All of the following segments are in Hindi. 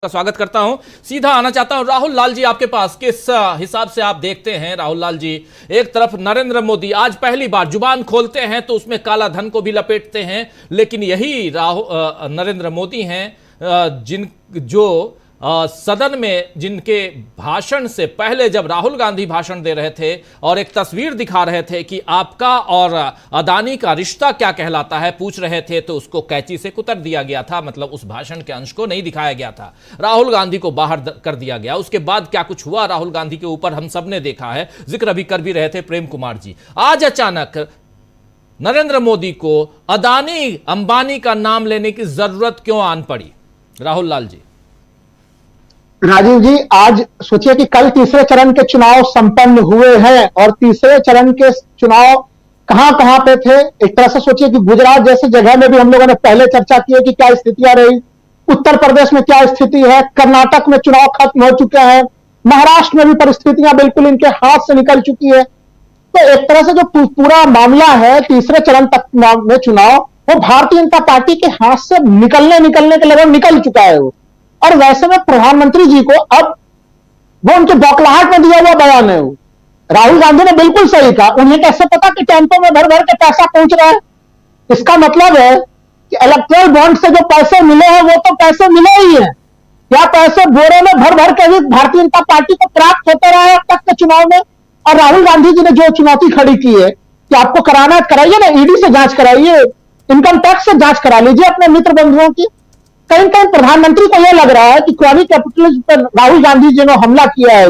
का स्वागत करता हूं। सीधा आना चाहता हूं राहुल लाल जी आपके पास। किस हिसाब से आप देखते हैं राहुल लाल जी, एक तरफ नरेंद्र मोदी आज पहली बार जुबान खोलते हैं तो उसमें काला धन को भी लपेटते हैं, लेकिन यही नरेंद्र मोदी हैं जो सदन में जिनके भाषण से पहले जब राहुल गांधी भाषण दे रहे थे और एक तस्वीर दिखा रहे थे कि आपका और अदानी का रिश्ता क्या कहलाता है पूछ रहे थे, तो उसको कैंची से कुतर दिया गया था। मतलब उस भाषण के अंश को नहीं दिखाया गया था, राहुल गांधी को बाहर कर दिया गया। उसके बाद क्या कुछ हुआ राहुल गांधी के ऊपर हम सब ने देखा है, जिक्र अभी कर भी रहे थे प्रेम कुमार जी। आज अचानक नरेंद्र मोदी को अदानी अंबानी का नाम लेने की जरूरत क्यों आन पड़ी राहुल लाल जी? राजीव जी, आज सोचिए कि कल तीसरे चरण के चुनाव संपन्न हुए हैं और तीसरे चरण के चुनाव कहां कहां पे थे। एक तरह से सोचिए कि गुजरात जैसे जगह में भी हम लोगों ने पहले चर्चा की है कि क्या स्थितियां रही, उत्तर प्रदेश में क्या स्थिति है, कर्नाटक में चुनाव खत्म हो चुके हैं, महाराष्ट्र में भी परिस्थितियां बिल्कुल इनके हाथ से निकल चुकी है। तो एक तरह से जो पूरा मामला है तीसरे चरण तक में चुनाव, वो भारतीय जनता पार्टी के हाथ से निकलने के लगभग निकल चुका है वो। और वैसे में प्रधानमंत्री जी को अब वो उनके बौखलाहट में दिया हुआ बयान है। राहुल गांधी ने बिल्कुल सही कहा, उन्हें कैसे पता कि टेम्पो में भर भर के पैसा पहुंच रहा है। इसका मतलब है कि इलेक्टोरल बॉन्ड से जो पैसे मिले हैं वो तो पैसे मिले ही हैं, या पैसे बोरे में भर भर के भी भारतीय जनता पार्टी को प्राप्त होते रहे अब तक के चुनाव में। और राहुल गांधी जी ने जो चुनौती खड़ी की है कि आपको कराना कराइए ना, ईडी से जांच कराइए, इनकम टैक्स से जांच करा लीजिए अपने मित्र बंधुओं की। कहीं कहीं प्रधानमंत्री को यह लग रहा है कि क्रॉनिक कैपिटलिज्म पर राहुल गांधी जी ने हमला किया है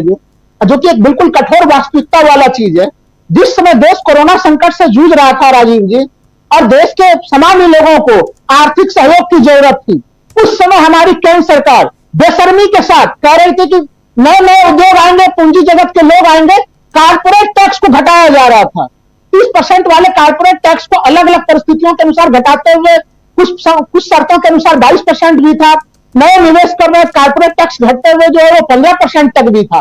जो कि एक बिल्कुल कठोर वास्तविकता वाला चीज है। जिस समय देश कोरोना संकट से जूझ रहा था राजीव जी, और देश के सामान्य लोगों को आर्थिक सहयोग की जरूरत थी, उस समय हमारी केंद्र सरकार बेशर्मी के साथ कह रही थी कि नए नए उद्योग आएंगे, पूंजी जगत के लोग आएंगे, कारपोरेट टैक्स को घटाया जा रहा था। 30% वाले कारपोरेट टैक्स को अलग अलग परिस्थितियों के अनुसार घटाते हुए कुछ शर्तों के अनुसार 22% भी था। नए निवेश कर रहे कारपोरेट टैक्स घटते हुए जो है वो 15% तक भी था।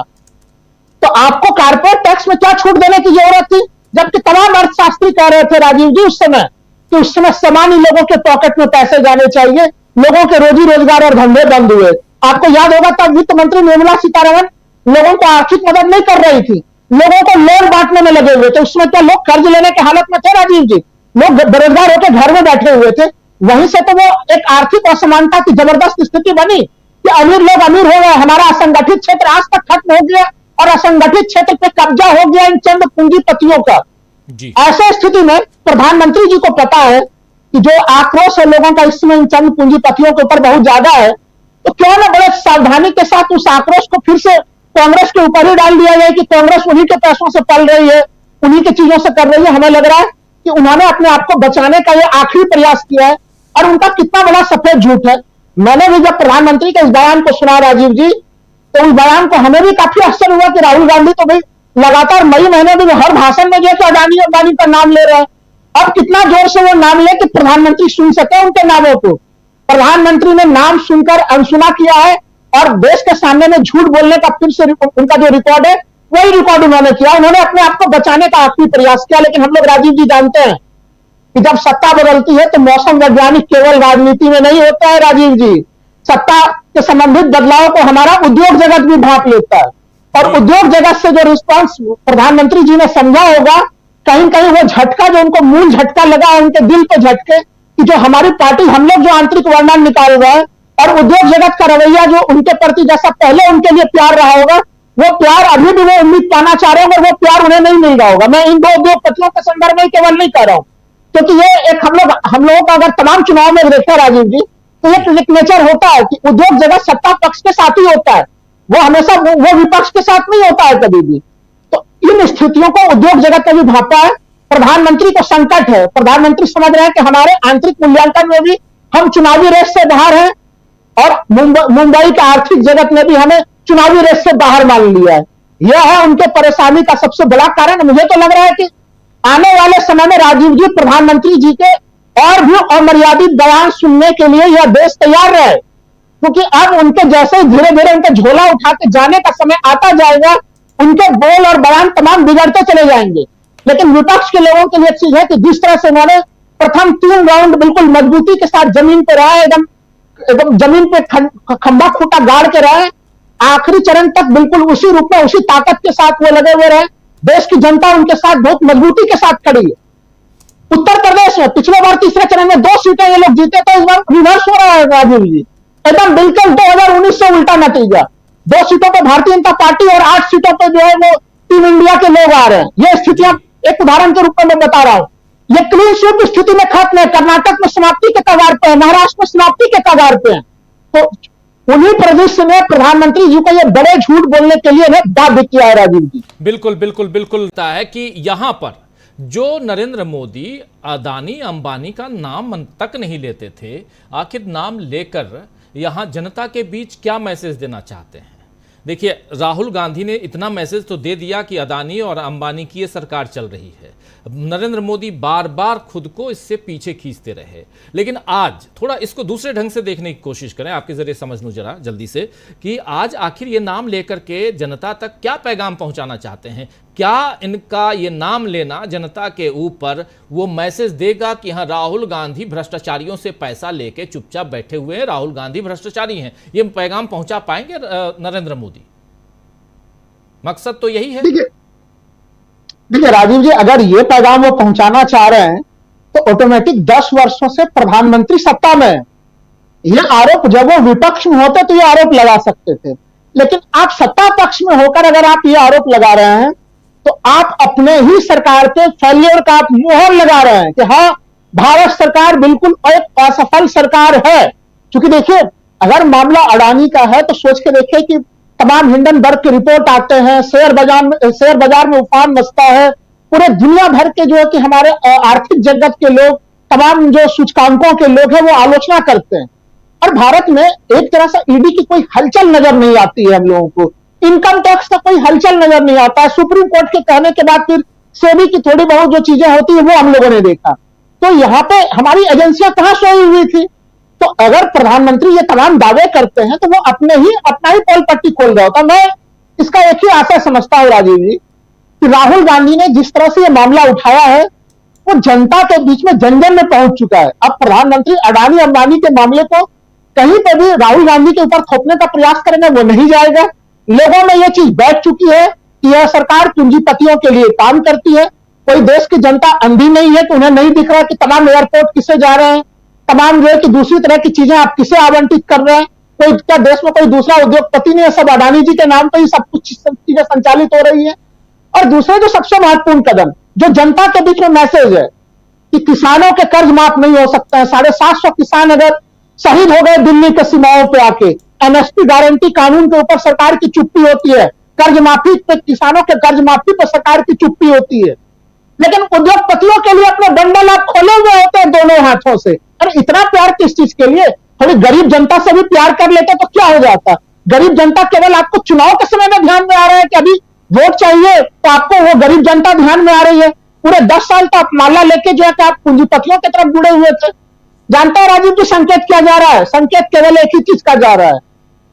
तो आपको कारपोरेट टैक्स में क्या छूट देने की जरूरत थी, जबकि तमाम अर्थशास्त्री कह रहे थे राजीव जी उस समय कि उस समय सामान्य लोगों के पॉकेट में पैसे जाने चाहिए, लोगों के रोजी रोजगार और धंधे बंद हुए। आपको याद होगा तब वित्त मंत्री निर्मला सीतारमण लोगों को आर्थिक मदद नहीं कर रही थी, लोगों को लोन बांटने में लगे हुए थे। उस समय क्या लोग कर्ज लेने की हालत में थे राजीव जी? लोग बेरोजगार होकर घर में बैठे हुए थे। वहीं से तो वो एक आर्थिक असमानता की जबरदस्त स्थिति बनी कि अमीर लोग अमीर हो गए, हमारा असंगठित क्षेत्र आज तक खत्म हो गया और असंगठित क्षेत्र पे कब्जा हो गया इन चंद पूंजीपतियों का। ऐसे स्थिति में प्रधानमंत्री जी को पता है कि जो आक्रोश है लोगों का इस समय इन चंद पूंजीपतियों के ऊपर बहुत ज्यादा है, तो क्यों ना बड़े सावधानी के साथ उस आक्रोश को फिर से कांग्रेस के ऊपर ही डाल दिया जाए कि कांग्रेस उन्हीं के पैसों से पल रही है, उन्हीं की चीजों से कर रही है। हमें लग रहा है कि उन्होंने अपने आप को बचाने का यह आखिरी प्रयास किया है, और उनका कितना बड़ा सफेद झूठ है। मैंने भी जब प्रधानमंत्री के इस बयान को सुना राजीव जी, तो उस बयान को हमें भी काफी आश्चर्य हुआ कि राहुल गांधी तो भाई लगातार मई महीने में हर भाषण में जो है अदानी अंबानी का नाम ले रहे हैं। अब कितना जोर से वो नाम ले कि प्रधानमंत्री सुन सके उनके नामों को। प्रधानमंत्री ने नाम सुनकर अनसुना किया है और देश के सामने में झूठ बोलने का फिर से उनका जो रिकॉर्ड है वही रिकॉर्ड उन्होंने किया। उन्होंने अपने आप को बचाने का आखिरी प्रयास किया। लेकिन हम लोग राजीव जी जानते हैं कि जब सत्ता बदलती है तो मौसम वैज्ञानिक केवल राजनीति में नहीं होता है राजीव जी। सत्ता के संबंधित बदलाव को हमारा उद्योग जगत भी भांप लेता है, और उद्योग जगत से जो रिस्पांस प्रधानमंत्री जी ने समझा होगा, कहीं कहीं वो झटका जो उनको मूल झटका लगा उनके दिल पे झटके कि जो हमारी पार्टी हम लोग जो आंतरिक वर्णन निकाल रहे हैं और उद्योग जगत का रवैया जो उनके प्रति जैसा पहले उनके लिए प्यार रहा होगा, वो प्यार अभी भी वो उम्मीद पाना चाह रहे हैं, वो प्यार उन्हें नहीं मिल रहा होगा। मैं इन दो उद्योगपतियों के संदर्भ में केवल नहीं कह रहा हूं, क्योंकि ये एक हम लोगों का अगर तमाम चुनाव में देखा राजीव जी, तो ये नेचर होता है कि उद्योग जगत सत्ता पक्ष के साथ ही होता है, वो हमेशा वो विपक्ष के साथ नहीं होता है कभी भी। तो इन स्थितियों को उद्योग जगत ने भी भांपा है। प्रधानमंत्री को संकट है, प्रधानमंत्री समझ रहे हैं कि हमारे आंतरिक मूल्यांकन में भी हम चुनावी रेस से बाहर हैं, और मुंबई के आर्थिक जगत ने भी हमें चुनावी रेस से बाहर मान लिया है। यह है उनके परेशानी का सबसे बड़ा कारण। मुझे तो लग रहा है कि आने वाले समय में राजीव जी प्रधानमंत्री जी के और भी अमर्यादित बयान सुनने के लिए यह देश तैयार रहे, क्योंकि अब उनके जैसे धीरे धीरे उनका झोला उठा के जाने का समय आता जाएगा, उनके बोल और बयान तमाम बिगड़ते चले जाएंगे। लेकिन विपक्ष के लोगों के लिए चीज है कि जिस तरह से उन्होंने प्रथम 3 राउंड बिल्कुल मजबूती के साथ जमीन पर रहा, एकदम एकदम जमीन पे खंभा खूंटा गाड़ के रहे, आखिरी चरण तक बिल्कुल उसी रूप में उसी ताकत के साथ वो लगे हुए रहे। देश की जनता उनके साथ बहुत मजबूती के साथ खड़ी है। उत्तर प्रदेश में पिछले बार तीसरे चरण में 2 सीटें ये लोग जीते, तो इस बार रिवर्स हो रहा है राजीव जी, एकदम बिल्कुल 2019 से उल्टा नतीजा। 2 सीटों पर भारतीय जनता पार्टी और 8 सीटों पर जो है वो टीम इंडिया के लोग आ रहे हैं। ये स्थितियां एक उदाहरण के रूप में मैं बता रहा हूं। ये क्लीन स्वीप स्थिति में खत्म है, कर्नाटक में समाप्ति के कगार पे है, महाराष्ट्र में समाप्ति के कगार पे है। तो उन्हीं प्रदेश ने प्रधानमंत्री जी को ये बड़े झूठ बोलने के लिए बाध्य किया है राजीव जी। बिल्कुल बिल्कुल बिल्कुल है कि यहां पर जो नरेंद्र मोदी अदानी अंबानी का नाम तक नहीं लेते थे, आखिर नाम लेकर यहां जनता के बीच क्या मैसेज देना चाहते हैं? देखिए, राहुल गांधी ने इतना मैसेज तो दे दिया कि अदानी और अंबानी की ये सरकार चल रही है। नरेंद्र मोदी बार बार खुद को इससे पीछे खींचते रहे, लेकिन आज थोड़ा इसको दूसरे ढंग से देखने की कोशिश करें, आपके जरिए समझ लूं जरा जल्दी से कि आज आखिर ये नाम लेकर के जनता तक क्या पैगाम पहुंचाना चाहते हैं? क्या इनका ये नाम लेना जनता के ऊपर वो मैसेज देगा कि हाँ, राहुल गांधी भ्रष्टाचारियों से पैसा लेके चुपचाप बैठे हुए हैं, राहुल गांधी भ्रष्टाचारी हैं? ये पैगाम पहुंचा पाएंगे नरेंद्र मोदी? मकसद तो यही है। देखिए राजीव जी, अगर ये पैगाम वो पहुंचाना चाह रहे हैं तो ऑटोमेटिक 10 वर्षों से प्रधानमंत्री सत्ता में है। ये आरोप जब वो विपक्ष में होते तो ये आरोप लगा सकते थे, लेकिन आप सत्ता पक्ष में होकर अगर आप ये आरोप लगा रहे हैं तो आप अपने ही सरकार के फेलियर का आप मुहर लगा रहे हैं कि हाँ, भारत सरकार बिल्कुल एक असफल सरकार है। क्योंकि देखिए, अगर मामला अडानी का है तो सोच के देखिए कि तमाम हिंडनबर्ग की रिपोर्ट आते हैं, शेयर बाजार में उफान मचता है, पूरे दुनिया भर के जो है कि हमारे आर्थिक जगत के लोग, तमाम जो सूचकांकों के लोग हैं वो आलोचना करते हैं। और भारत में एक तरह से ईडी की कोई हलचल नजर नहीं आती है हम लोगों को, इनकम टैक्स का कोई हलचल नजर नहीं आता है। सुप्रीम कोर्ट के कहने के बाद फिर सेबी की थोड़ी बहुत जो चीजें होती है वो हम लोगों ने देखा। तो यहाँ पे हमारी एजेंसियां कहां सोई हुई थी? तो अगर प्रधानमंत्री ये तमाम दावे करते हैं तो वो अपना ही पोल पट्टी खोल रहा होता। मैं इसका एक ही आशा समझता हूं राजीव जी कि राहुल गांधी ने जिस तरह से ये मामला उठाया है वो जनता के बीच में जन जन में पहुंच चुका है। अब प्रधानमंत्री अडानी अंबानी के मामले को कहीं पे भी राहुल गांधी के ऊपर थोपने का प्रयास करेंगे वो नहीं जाएगा। लोगों में यह चीज बैठ चुकी है कि यह सरकार पूंजीपतियों के लिए काम करती है। कोई देश की जनता अंधी नहीं है कि उन्हें नहीं दिख रहा कि तमाम एयरपोर्ट किसे जा रहे हैं, तमाम जो है कि दूसरी तरह की चीजें आप किसे आवंटित कर रहे हैं। कोई क्या देश में कोई दूसरा उद्योगपति नहीं है, सब अडानी जी के नाम पे ही सब कुछ चीजें संचालित हो रही है। और दूसरे जो सबसे महत्वपूर्ण कदम जो जनता के बीच में मैसेज है कि किसानों के कर्ज माफ नहीं हो सकते हैं। 750 किसान अगर शहीद हो गए दिल्ली के सीमाओं पे आके, एमएसपी गारंटी कानून के ऊपर सरकार की चुप्पी होती है, कर्ज माफी पे, किसानों के कर्ज माफी पर सरकार की चुप्पी होती है। लेकिन उद्योगपतियों के लिए अपने बंडल आप खोले हुए होते हैं दोनों हाथों से। अरे इतना प्यार किस चीज के लिए? थोड़ी गरीब जनता से भी प्यार कर लेते तो क्या हो जाता? गरीब जनता केवल आपको चुनाव के समय में ध्यान में आ रहा है कि अभी वोट चाहिए तो आपको वो गरीब जनता ध्यान में आ रही है। पूरे 10 साल तो आप माला लेके जो है कि आप पूंजीपतियों की तरफ जुड़े हुए थे। जानता है राजीव जी संकेत क्या जा रहा है? संकेत केवल एक ही चीज का जा रहा है,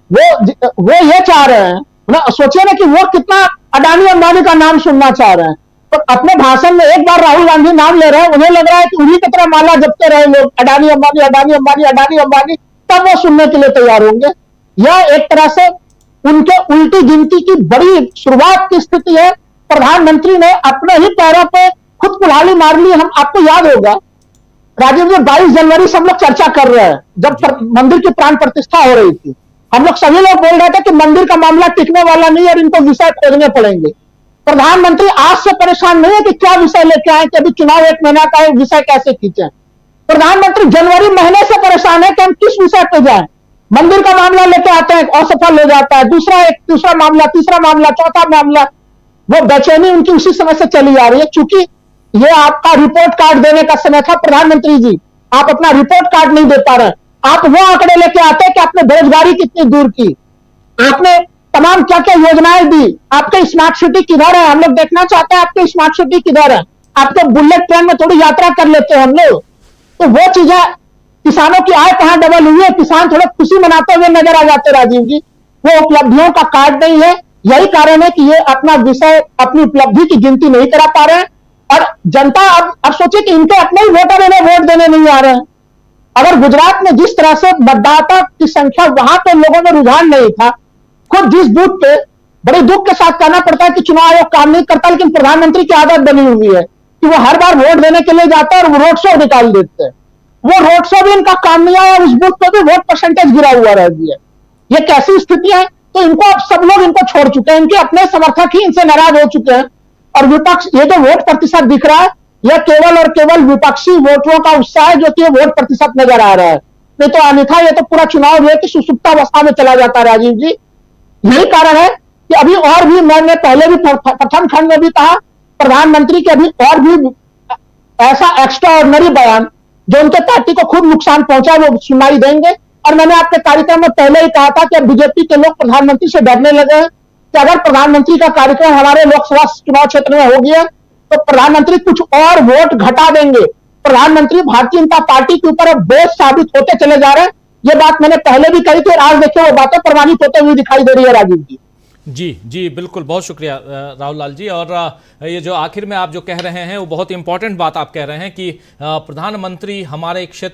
वो ये चाह रहे हैं ना, सोचिए ना कि वो कितना अडानी अंबानी का नाम सुनना चाह रहे हैं। तो अपने भाषण में एक बार राहुल गांधी नाम ले रहे हैं, उन्हें लग रहा है कि उन्हीं की तरह माला जपते रहे लोग, अडानी अंबानी अडानी अंबानी अडानी अंबानी, तब वो सुनने के लिए तैयार होंगे। यह एक तरह से उनके उल्टी गिनती की बड़ी शुरुआत की स्थिति है। प्रधानमंत्री ने अपने ही पैरों पे खुद कुल्हाड़ी मार ली। हम आपको याद होगा राजीव जी, 22 जनवरी से हम लोग चर्चा कर रहे हैं जब मंदिर की प्राण प्रतिष्ठा हो रही थी। हम लोग सभी लोग बोल रहे थे कि मंदिर का मामला टिकने वाला नहीं और इनको विषय खोजने पड़ेंगे। प्रधानमंत्री आज से परेशान नहीं है कि क्या विषय लेके आए, कि अभी चुनाव 1 महीना का है, विषय कैसे खींचे। प्रधानमंत्री जनवरी महीने से परेशान है कि हम किस विषय पे जाएं। मंदिर का मामला लेके आते हैं, असफल हो जाता है, दूसरा मामला, तीसरा मामला, चौथा मामला। वो बेचैनी उनकी उसी समय से चली आ रही है। चूंकि ये आपका रिपोर्ट कार्ड देने का समय था प्रधानमंत्री जी, आप अपना रिपोर्ट कार्ड नहीं दे पा रहे। आप वो आंकड़े लेके आते हैं कि आपने बेरोजगारी कितनी दूर की, आपने तमाम क्या क्या योजनाएं दी, आपके स्मार्ट सिटी किधर है। हम लोग देखना चाहते हैं आपके स्मार्ट सिटी किधर है। आपके बुलेट ट्रेन में थोड़ी यात्रा कर लेते हैं हम लोग। तो वो चीजें, किसानों की आय कहां डबल हुई है, किसान थोड़े खुशी मनाते हुए नजर आ जाते राजीव जी। वो उपलब्धियों का कार्ड नहीं है। यही कारण है कि ये अपना विषय, अपनी उपलब्धि की गिनती नहीं करा पा रहे हैं। और जनता अब सोचिए कि इनके अपने ही वोटर इन्हें वोट देने नहीं आ रहे हैं। अगर गुजरात में जिस तरह से मतदाता की संख्या वहां तो लोगों में रुझान नहीं था, खुद जिस बूथ पे बड़े दुख के साथ कहना पड़ता है कि चुनाव आयोग काम नहीं करता, लेकिन प्रधानमंत्री की आदत बनी हुई है कि वो हर बार वोट देने के लिए जाता है और वो रोड शो निकाल देते हैं। वो रोड शो भी इनका काम नहीं आया और उस बूथ पे भी वोट परसेंटेज गिरा हुआ रह गया। ये कैसी स्थितियां है? तो इनको अब सब लोग इनको छोड़ चुके हैं, इनके अपने समर्थक ही इनसे नाराज हो चुके हैं। और विपक्ष, ये जो वोट प्रतिशत दिख रहा है, यह केवल और केवल विपक्षी वोटरों का उत्साह है जो कि वोट प्रतिशत नजर आ रहा है, नहीं तो अन्यथा ये तो पूरा चुनाव जो है कि सुसुप्तावस्था में चला जाता है। राजीव जी, यही कारण है कि अभी और भी, मैंने पहले भी प्रथम खंड में भी कहा, प्रधानमंत्री के अभी और भी ऐसा एक्स्ट्रा ऑर्डिनरी बयान जो उनके पार्टी को खूब नुकसान पहुंचा वो सुनाई देंगे। और मैंने आपके कार्यक्रम में पहले ही कहा था कि अब बीजेपी के लोग प्रधानमंत्री से डरने लगे हैं कि अगर प्रधानमंत्री का कार्यक्रम हमारे लोकसभा चुनाव क्षेत्र में हो गया तो प्रधानमंत्री कुछ और वोट घटा देंगे। प्रधानमंत्री भारतीय जनता पार्टी के ऊपर अब बोझ साबित होते चले जा रहे हैं। ये बात मैंने पहले भी कही थी और आज देखिए वो बातें प्रमाणित होते हुए दिखाई दे रही है। राजीव जी, जी बिल्कुल, बहुत शुक्रिया राहुल लाल जी। और ये जो आखिर में आप जो कह रहे हैं वो बहुत इंपॉर्टेंट बात आप कह रहे हैं कि प्रधानमंत्री हमारे क्षेत्र